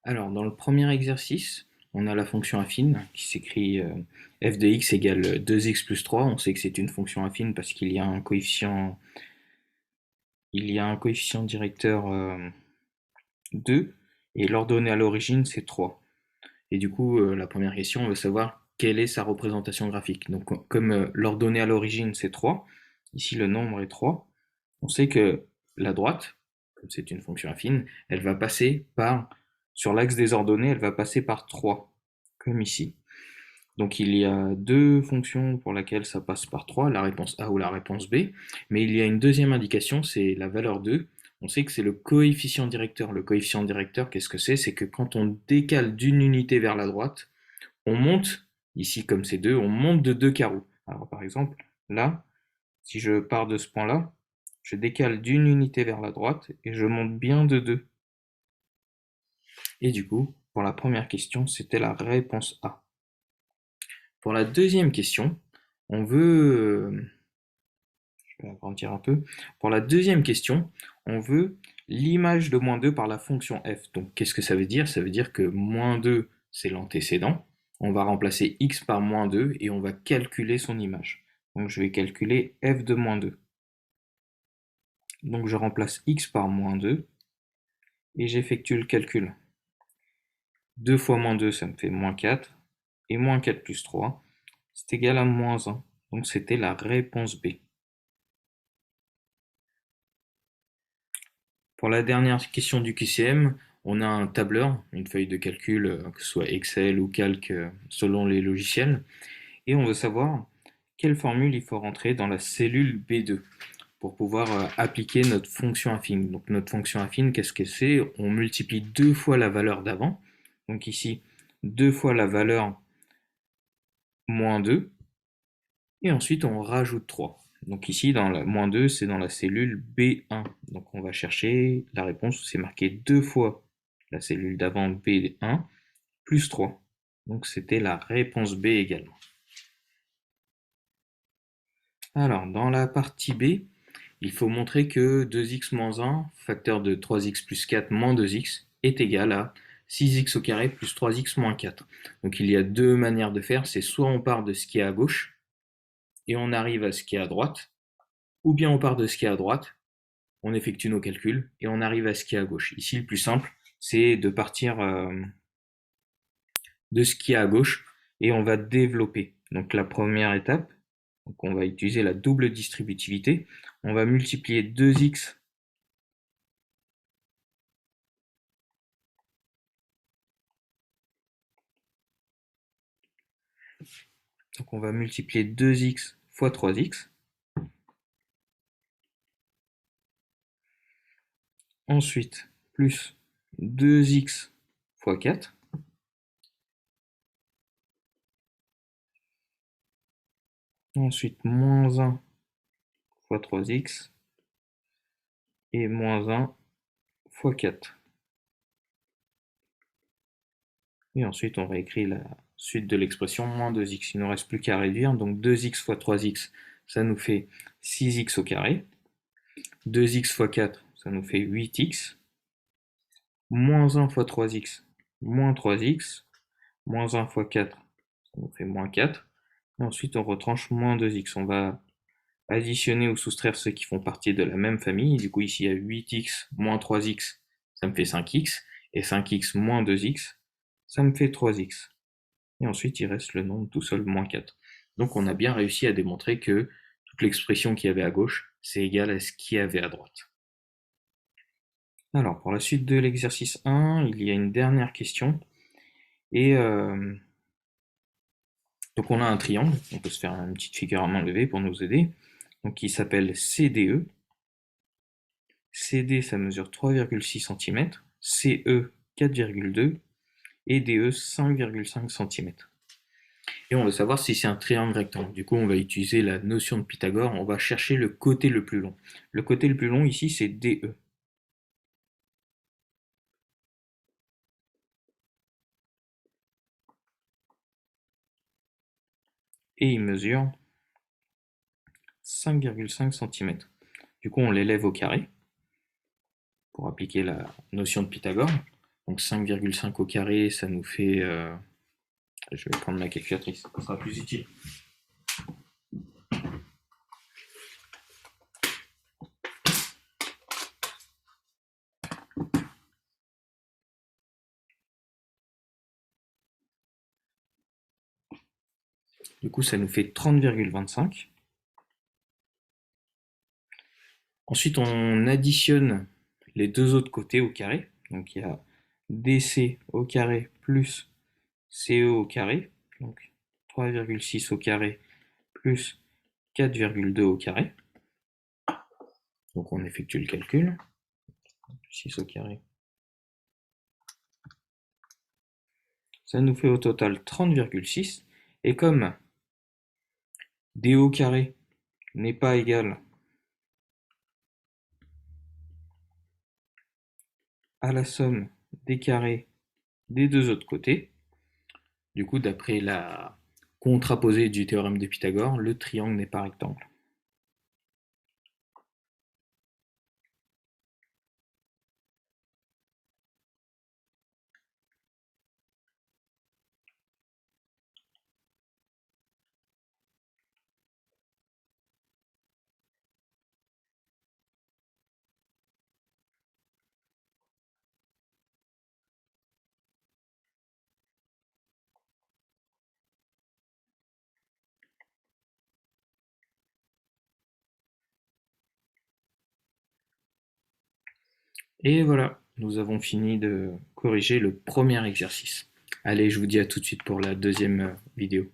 Alors, dans le premier exercice, on a la fonction affine qui s'écrit f de x égale 2x plus 3. On sait que c'est une fonction affine parce qu'il y a un coefficient, directeur 2 et l'ordonnée à l'origine c'est 3. Et du coup, la première question, on veut savoir quelle est sa représentation graphique. Donc, comme l'ordonnée à l'origine c'est 3, ici le nombre est 3, on sait que la droite, comme c'est une fonction affine, elle va passer par, sur l'axe des ordonnées, elle va passer par 3, comme ici. Donc il y a deux fonctions pour lesquelles ça passe par 3, la réponse A ou la réponse B, mais il y a une deuxième indication, c'est la valeur 2. On sait que c'est le coefficient directeur. Le coefficient directeur, qu'est-ce que c'est? C'est que quand on décale d'une unité vers la droite, on monte, ici comme c'est 2, on monte de 2 carreaux. Alors par exemple, là, si je pars de ce point-là, je décale d'une unité vers la droite et je monte bien de 2. Et du coup, pour la première question, c'était la réponse A. Pour la deuxième question, on veut, je vais agrandir un peu. Pour la deuxième question, on veut l'image de moins 2 par la fonction f. Donc qu'est-ce que ça veut dire? Ça veut dire que moins 2, c'est l'antécédent. On va remplacer x par moins 2 et on va calculer son image. Donc je vais calculer f de moins 2. Donc je remplace x par moins 2 et j'effectue le calcul. 2 fois moins 2, ça me fait moins 4. Et moins 4 plus 3, c'est égal à moins 1. Donc c'était la réponse B. Pour la dernière question du QCM, on a un tableur, une feuille de calcul, que ce soit Excel ou Calc selon les logiciels, et on veut savoir quelle formule il faut rentrer dans la cellule B2 pour pouvoir appliquer notre fonction affine. Donc notre fonction affine, qu'est-ce que c'est? On multiplie deux fois la valeur d'avant, donc ici deux fois la valeur moins 2, et ensuite on rajoute 3. Donc ici, dans la moins 2, c'est dans la cellule B1. Donc on va chercher la réponse, c'est marqué deux fois la cellule d'avant B1 plus 3. Donc c'était la réponse B également. Alors, dans la partie B, il faut montrer que 2x moins 1, facteur de 3x plus 4 moins 2x, est égal à 6x au carré plus 3x moins 4. Donc il y a deux manières de faire, c'est soit on part de ce qui est à gauche, et on arrive à ce qui est à droite, ou bien on part de ce qui est à droite, on effectue nos calculs, et on arrive à ce qui est à gauche. Ici, le plus simple, c'est de partir de ce qui est à gauche, et on va développer. Donc la première étape, donc on va utiliser la double distributivité, on va multiplier 2x donc on va multiplier 2x fois 3x. Ensuite, plus 2x fois 4. Ensuite, moins 1 fois 3x. Et moins 1 fois 4. Et ensuite, on réécrit la suite de l'expression moins 2x. Il ne nous reste plus qu'à réduire. Donc 2x fois 3x, ça nous fait 6x au carré. 2x fois 4, ça nous fait 8x. Moins 1 fois 3x, moins 3x. Moins 1 fois 4, ça nous fait moins 4. Et ensuite, on retranche moins 2x. On va additionner ou soustraire ceux qui font partie de la même famille. Du coup, ici, il y a 8x moins 3x, ça me fait 5x. Et 5x moins 2x, ça me fait 3x. Et ensuite, il reste le nombre tout seul, moins 4. Donc, on a bien réussi à démontrer que toute l'expression qu'il y avait à gauche, c'est égal à ce qu'il y avait à droite. Alors, pour la suite de l'exercice 1, il y a une dernière question. Et donc, on a un triangle. On peut se faire une petite figure à main levée pour nous aider. Donc, il s'appelle CDE. CD, ça mesure 3,6 cm. CE, 4,2 et DE 5,5 cm. Et on veut savoir si c'est un triangle rectangle. Du coup, on va utiliser la notion de Pythagore, on va chercher le côté le plus long. Le côté le plus long ici, c'est DE. Et il mesure 5,5 cm. Du coup, on l'élève au carré pour appliquer la notion de Pythagore. Donc 5,5 au carré, ça nous fait... je vais prendre ma calculatrice, ça sera plus utile. Du coup, ça nous fait 30,25. Ensuite, on additionne les deux autres côtés au carré. Donc, il y a DC au carré plus CE au carré. Donc, 3,6 au carré plus 4,2 au carré. Donc, on effectue le calcul. 6 au carré. Ça nous fait au total 30,6. Et comme D au carré n'est pas égal à la somme des carrés des deux autres côtés, du coup, d'après la contraposée du théorème de Pythagore, le triangle n'est pas rectangle. Et voilà, nous avons fini de corriger le premier exercice. Allez, je vous dis à tout de suite pour la deuxième vidéo.